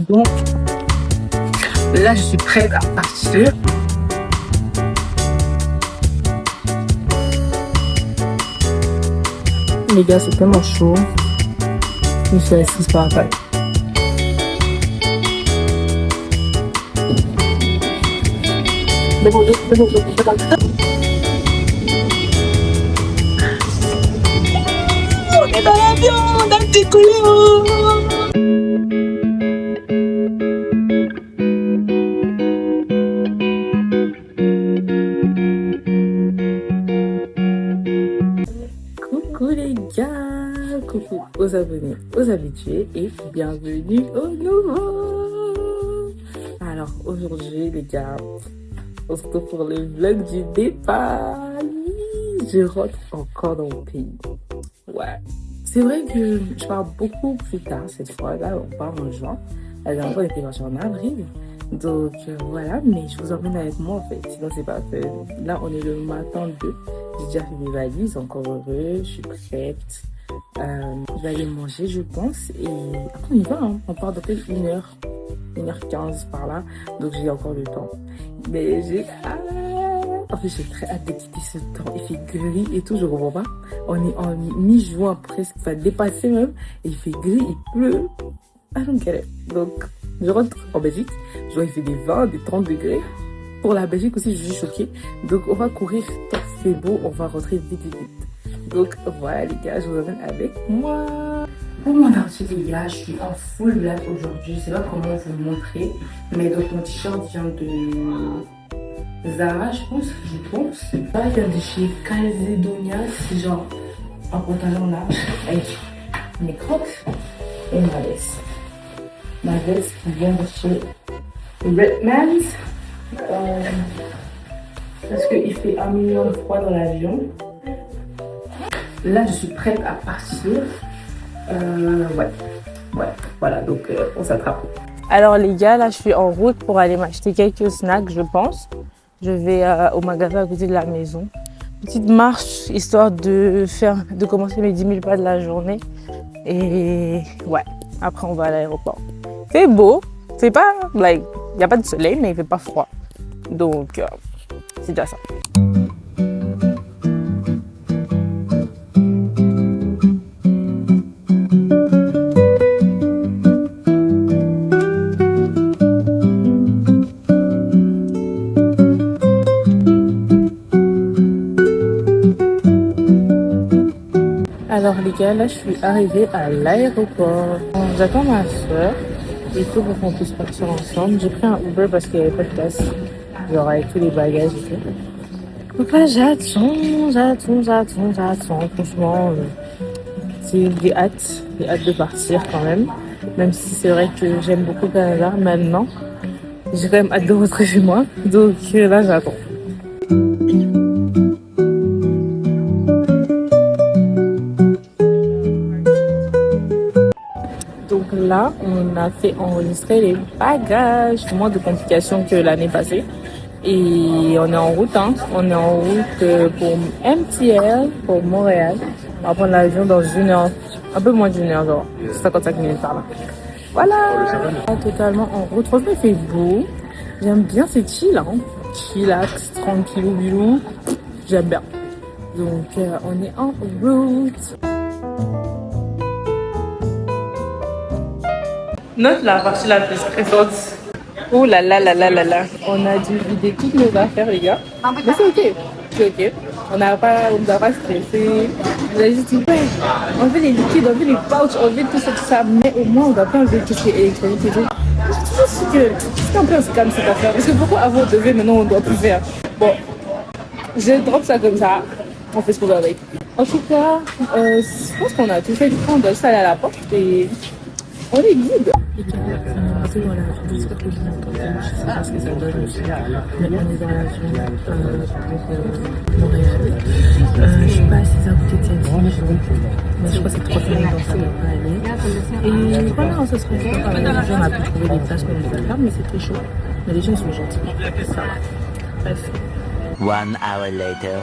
Donc là, je suis prête à partir. Les gars, c'est tellement chaud. Je suis assise par la tête. On est dans l'avion, on a décollé. Coucou les gars, coucou aux abonnés, aux habitués et bienvenue aux nouveaux. Alors aujourd'hui les gars, on se retrouve pour le vlog du départ. Je rentre encore dans mon pays. Ouais. C'est vrai que je pars beaucoup plus tard cette fois. Là, on part en juin. La dernière fois, on était parti en avril. Donc voilà, mais je vous emmène avec moi en fait. Sinon, c'est pas fait. Là, on est le matin 2. J'ai déjà fait mes valises, encore heureux. Je suis prête. Je vais aller manger, je pense. Et après, on y va. Hein. On part dans peut-être 1h15 par là. Donc j'ai encore le temps. Mais j'ai en fait, j'ai très hâte de quitter ce temps. Il fait gris et tout, je comprends pas. On est en mi-juin presque, enfin dépassé même. Et il fait gris, il pleut. I don't get it. Donc, je rentre en Belgique. Je vois il fait des 20, des 30 degrés. Pour la Belgique aussi, je suis choquée. Donc, on va courir tant que c'est beau. On va rentrer vite, vite, vite. Donc, voilà les gars, je vous emmène avec moi. Pour mon outfit les gars, je suis en full black aujourd'hui. Je sais pas comment vous le montrer. Mais donc, mon t-shirt vient de Zara, je pense. Ça vient de chez Calzedonia, c'est genre un pantalon large avec mes crocs et ma veste. Ma veste vient de chez Redmans parce qu'il fait 1 million de froid dans l'avion. Là, je suis prête à partir. Ouais, voilà, donc on s'attrape. Alors les gars, là, je suis en route pour aller m'acheter quelques snacks, je pense. Je vais au magasin à côté de la maison. Petite marche, histoire de commencer mes 10 000 pas de la journée. Et ouais, après on va à l'aéroport. C'est beau, c'est pas, il n'y a pas de soleil, mais il fait pas froid. Donc, c'est déjà ça. Alors les gars, là je suis arrivée à l'aéroport. J'attends ma soeur et tout pour qu'on puisse partir ensemble. J'ai pris un Uber parce qu'il n'y avait pas de place, genre avec tous les bagages et tout. Donc là j'attends. Franchement, j'ai hâte de partir quand même. Même si c'est vrai que j'aime beaucoup le Canada maintenant, j'ai quand même hâte de rentrer chez moi. Donc là j'attends. Donc là, on a fait enregistrer les bagages, moins de complications que l'année passée. Et on est en route, hein. On est en route pour MTL, pour Montréal. On va prendre l'avion dans 1 heure, un peu moins d'1 heure, genre 55 minutes par là. Voilà, totalement en route. Franchement, il fait beau. J'aime bien, c'est chill, hein. Chillax, tranquillou, bilou. J'aime bien. Donc, on est en route. Note la partie la plus stressante. Oh là là là là là là. On a dû vider toutes nos affaires, les gars. Mais c'est ok. C'est ok. On n'a pas stressé. On a juste dit, ouais, enlever les liquides, enlever les pouches, enlever tout ça. Mais au moins, on ne doit pas enlever tout ce qui est électronique et tout. J'ai toujours su que c'est un peu un scam cette affaire. Parce que pourquoi avant on devait, maintenant on ne doit plus faire. Bon, je drop ça comme ça. On fait ce qu'on veut avec. En tout cas, je pense qu'on a tout fait. On doit juste aller à la porte et on est good. Voilà, j'espère que vous m'entendez, je sais pas ce que ça donne aussi, mais on est dans l'avion pour Montréal. Je suis pas assise à côté de celle-ci, mais je crois que c'est 3 minutes donc ça devrait aller. Et voilà, ça se passe pas par l'avion, on a pu trouver des places comme on peut faire, mais c'est très chaud. Mais les gens sont gentils, ça va. Bref. 1 hour later.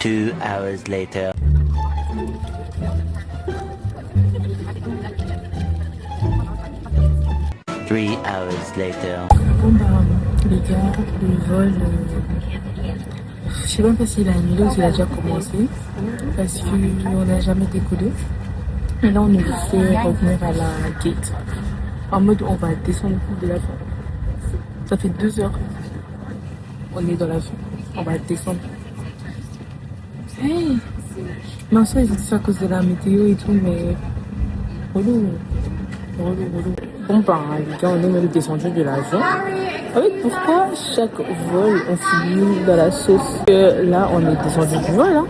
2 hours later. 3 hours later. Bon bah les gars, le vol, je sais même pas s'il a annulé ou s'il a déjà commencé parce qu'on n'a jamais décollé. Et là on nous fait revenir à la gate en mode on va descendre de l'avion. Ça fait 2 heures. On est dans l'avion, on va descendre. Hey! Mais en soi ils ont dit ça à cause de la météo et tout, mais relou. Bon ben les gars, on est même descendu de l'avion. En fait, pourquoi chaque vol on finit dans la sauce? Que là on est descendu du vol, hein.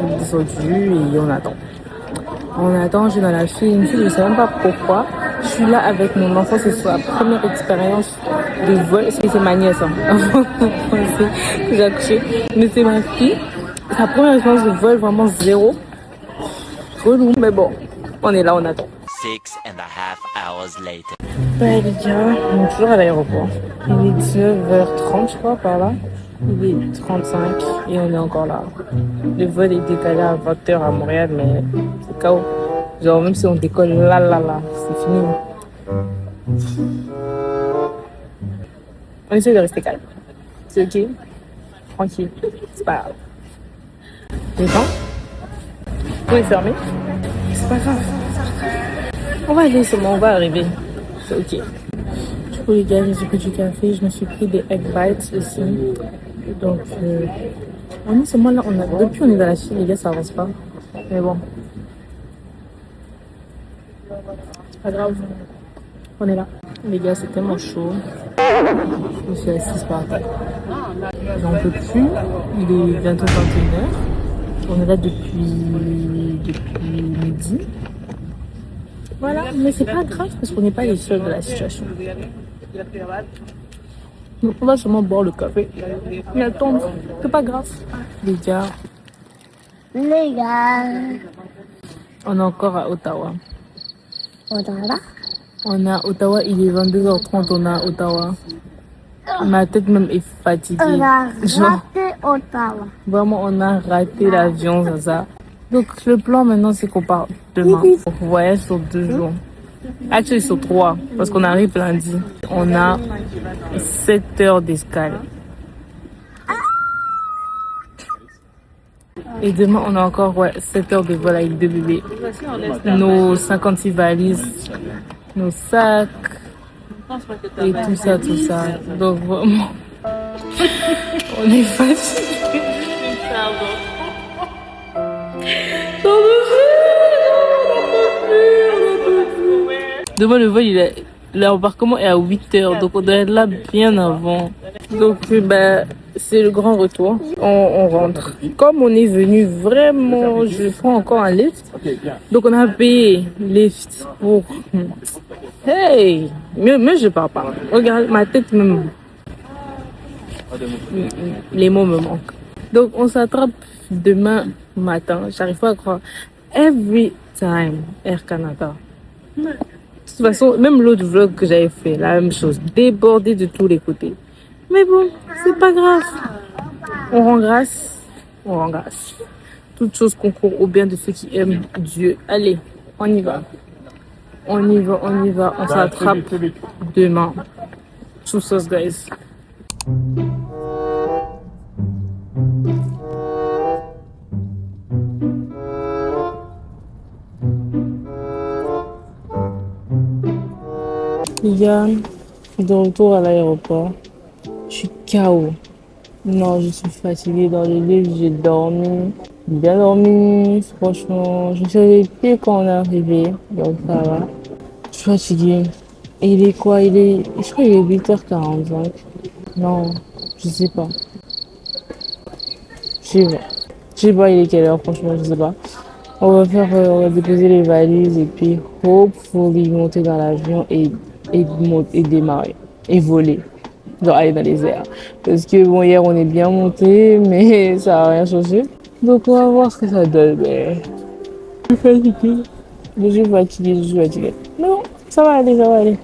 On est descendu et on attend. On attend, je suis dans la file, je ne sais même pas pourquoi. Je suis là avec mon enfant, c'est sa première expérience de vol. C'est ma nièce, hein, avant de penser que j'ai accouché. Mais c'est ma fille, sa première expérience de vol, vraiment zéro. Relou, mais bon, on est là, on attend. 6.5 hours later. Ouais les gars, on est toujours à l'aéroport. Il est 19h30 je crois par là. Il est 35 et on est encore là. Le vol est décalé à 20h à Montréal, mais c'est KO. Genre même si on décolle là, c'est fini. On essaie de rester calme. C'est ok. Tranquille. C'est pas grave. Les gens, tout est fermé. C'est pas grave. On va aller seulement, on va arriver. C'est ok. Du coup les gars, j'ai pris du café, je me suis pris des egg bites aussi. Donc on est seulement là, depuis on est dans la Chine, les gars, ça avance pas. Mais bon. C'est pas grave. On est là. Les gars, c'est tellement chaud. Je me suis assise par terre. J'en peux plus. Il est bientôt 21h. On est là depuis midi. Voilà, mais c'est pas grave parce qu'on n'est pas les seuls de la situation. Donc on va seulement boire le café et attendre. C'est pas grave. Les gars, on est encore à Ottawa. On est à Ottawa, il est 22h30, on est à Ottawa. Ma tête même est fatiguée. On a Genre, raté Ottawa. vraiment, on a raté l'avion, c'est ça. Donc le plan maintenant, c'est qu'on part demain. On voyage sur 2 jours. Actually, sur 3, parce qu'on arrive lundi. On a 7 heures d'escale. Et demain, on a encore 7 heures de vol avec 2 bébés. Nos 56 valises, nos sacs, et tout ça. Donc vraiment, on est fatigués. Demain, le vol, l'embarquement est à 8h, donc on doit être là bien avant. Donc, c'est le grand retour. On rentre. Comme on est venu vraiment, je prends encore un lift. Donc, on a payé lift pour... Hey! Mais je parle pas. Regarde, ma tête même... Les mots me manquent. Donc, on s'attrape demain matin. J'arrive pas à croire. Every time, Air Canada. De toute façon, même l'autre vlog que j'avais fait, la même chose, débordé de tous les côtés. Mais bon, c'est pas grave. On rend grâce. Toute chose concourt au bien de ceux qui aiment Dieu. Allez, on y va. On s'attrape demain. Tout sauce, guys. Les gars, je suis de retour à l'aéroport. Je suis KO. Non, je suis fatiguée dans le lit, j'ai dormi. Bien dormi, franchement. Je me suis réveillée quand on est arrivé. Donc ça va. Je suis fatiguée. Et il est quoi? Je crois qu'il est 8h45. Non, je sais pas. Je sais pas, il est quelle heure, franchement, je sais pas. On va déposer les valises et puis hopefully monter dans l'avion et démarrer et voler, genre aller dans les airs, parce que bon, hier on est bien monté mais ça a rien changé, donc on va voir ce que ça donne. Mais je suis fatiguée, non, ça va aller.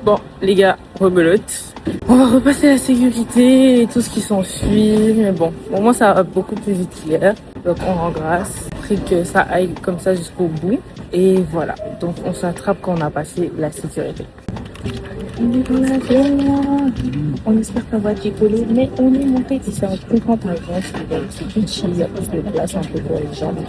Bon les gars, rebelote, On va repasser la sécurité et tout ce qui s'ensuit. Mais bon, pour moi, ça va beaucoup plus vite qu'hier. Donc, on rend grâce. Pris que ça aille comme ça jusqu'au bout. Et voilà. Donc, on s'attrape quand on a passé la sécurité. On est dans l'avion. On espère qu'on va décoller. Mais on est monté ici en plus grande avance. Donc, c'est une chill. Il y a plus de place un peu pour les gens. Donc,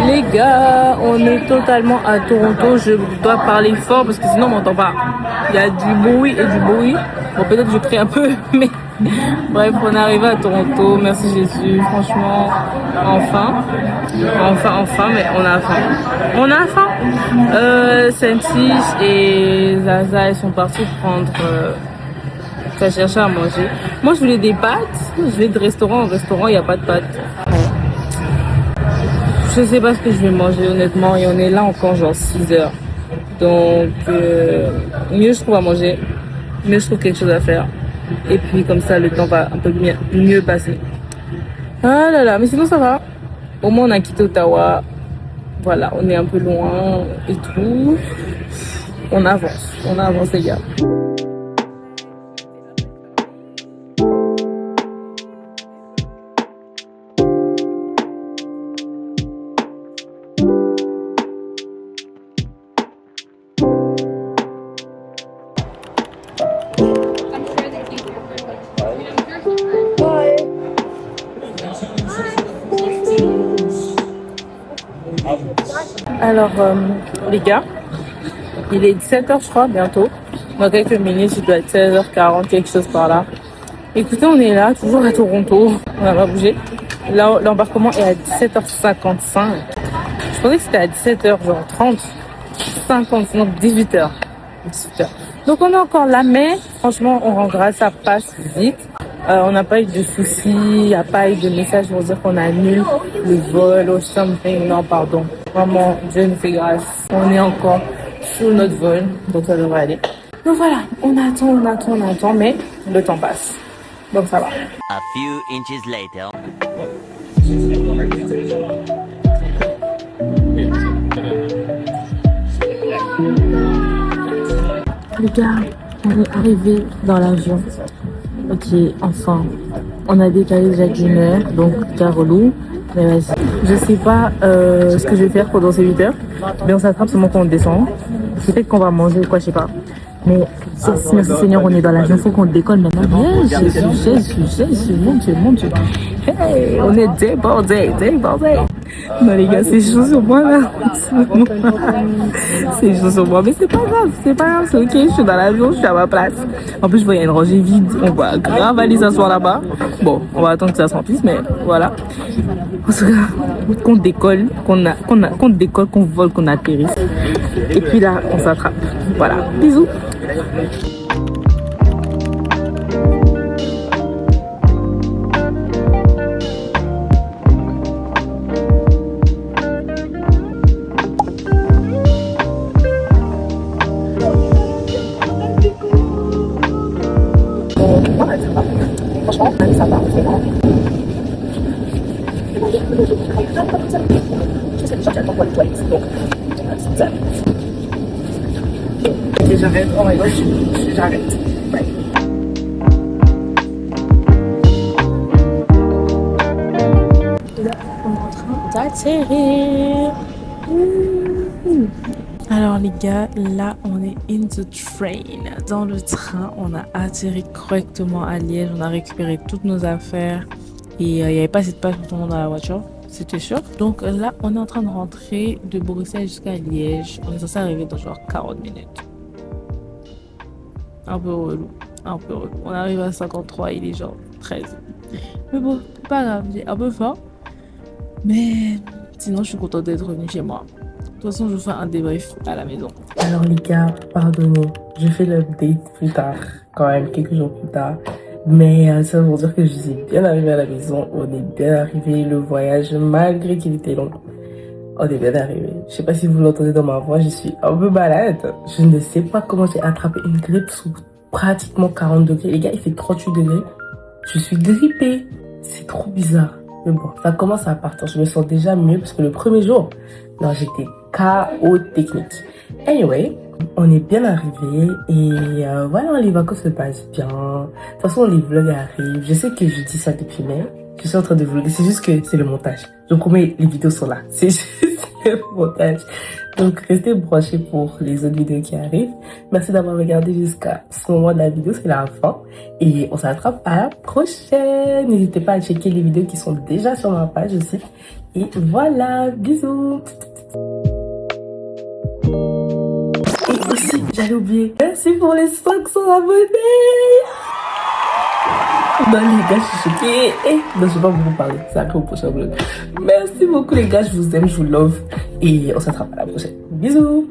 les gars, on est totalement à Toronto. Je dois parler fort parce que sinon on m'entend pas. Il y a du bruit et du bruit. Bon, peut-être que je crie un peu, mais bref, on est arrivé à Toronto. Merci Jésus. Franchement, enfin, mais on a faim. On a faim. Sentis et Zaza, ils sont partis prendre... ça chercher à manger. Moi, je voulais des pâtes. Je vais de restaurant en restaurant, il n'y a pas de pâtes. Je sais pas ce que je vais manger honnêtement et on est là encore genre 6 heures. Donc mieux je trouve à manger, mieux je trouve quelque chose à faire. Et puis comme ça le temps va un peu mieux passer. Ah là là, mais sinon ça va. Au moins on a quitté Ottawa. Voilà, on est un peu loin et tout. On avance les gars. Alors, les gars, il est 17h, je crois, bientôt. Dans quelques minutes, il doit être 16h40, quelque chose par là. Écoutez, on est là, toujours à Toronto. On n'a pas bougé. Là, l'embarquement est à 17h55. Je pensais que c'était à 17h, genre 30, 50, donc 18h. 18h. Donc, on est encore là, mais franchement, on rend grâce, ça passe vite. On n'a pas eu de soucis, il n'y a pas eu de message pour dire qu'on annule le vol ou something. Non, pardon. Vraiment, Dieu nous fait grâce. On est encore sur notre vol, donc ça devrait aller. Donc voilà, on attend, mais le temps passe. Donc ça va. A few inches later. Les gars, on est arrivé dans l'avion. Ok, enfin, on a décalé déjà d'une heure, donc t'as relou. Mais vas-y. Je sais pas ce que je vais faire pendant ces 8 heures, mais on s'attrape seulement quand on descend. Peut-être qu'on va manger ou quoi, je sais pas. Mais merci Seigneur, on est dans l'avion, faut qu'on décolle maintenant. Jésus, mon Dieu. Hey, on est débordé. Non les gars, c'est chaud sur moi là. C'est chaud sur moi, mais c'est pas grave, c'est ok, je suis dans l'avion, je suis à ma place. En plus, je vois, il y a une rangée vide, on va grave aller s'asseoir là-bas. Bon, on va attendre que ça se remplisse, mais voilà. En tout cas, qu'on décolle, qu'on vole, qu'on atterrisse. Et puis là, on s'attrape. Voilà, bisous. Franchement, ça va, c'est bon. Je sais déjà j'attends pour les toilettes, donc ça. Et j'arrête, oh my gosh, j'arrête. Ouais. Là, on est en train d'atterrir. Alors les gars, là on est in the train. Dans le train, on a atterri correctement à Liège. On a récupéré toutes nos affaires. Et il n'y avait pas assez de place pour tout le monde dans la voiture. C'était sûr. Donc là, on est en train de rentrer de Bruxelles jusqu'à Liège. On est censé arriver dans genre 40 minutes. Un peu relou. On arrive à 53, il est genre 13. Mais bon, pas grave, j'ai un peu faim. Mais sinon, je suis contente d'être revenue chez moi. toute façon, je vous fais un débrief à la maison. Alors les gars, pardonnez, je fais l'update plus tard, quand même, quelques jours plus tard. Mais ça veut dire que je suis bien arrivée à la maison, on est bien arrivé, le voyage, malgré qu'il était long, on est bien arrivé. Je sais pas si vous l'entendez dans ma voix, je suis un peu malade. Je ne sais pas comment j'ai attrapé une grippe sous pratiquement 40 degrés. Les gars, il fait 38 degrés. Je suis grippée. C'est trop bizarre. Mais bon, ça commence à partir. Je me sens déjà mieux parce que le premier jour, non, j'étais KO technique. Anyway, on est bien arrivé et voilà, les vacances se passent bien. De toute façon, les vlogs arrivent. Je sais que je dis ça depuis mai. Je suis en train de vlogger. C'est juste que c'est le montage. Je vous promets, les vidéos sont là. C'est juste le montage. Donc, restez branchés pour les autres vidéos qui arrivent. Merci d'avoir regardé jusqu'à ce moment de la vidéo. C'est la fin. Et on se rattrape à la prochaine. N'hésitez pas à checker les vidéos qui sont déjà sur ma page aussi. Et voilà. Bisous. Et aussi, j'allais oublier. Merci pour les 500 abonnés. Non les gars, je suis choquée. Non, je vais pas vous parler. C'est après au prochain vlog. Merci beaucoup les gars, je vous aime, je vous love. Et on se rattrape à la prochaine. Bisous.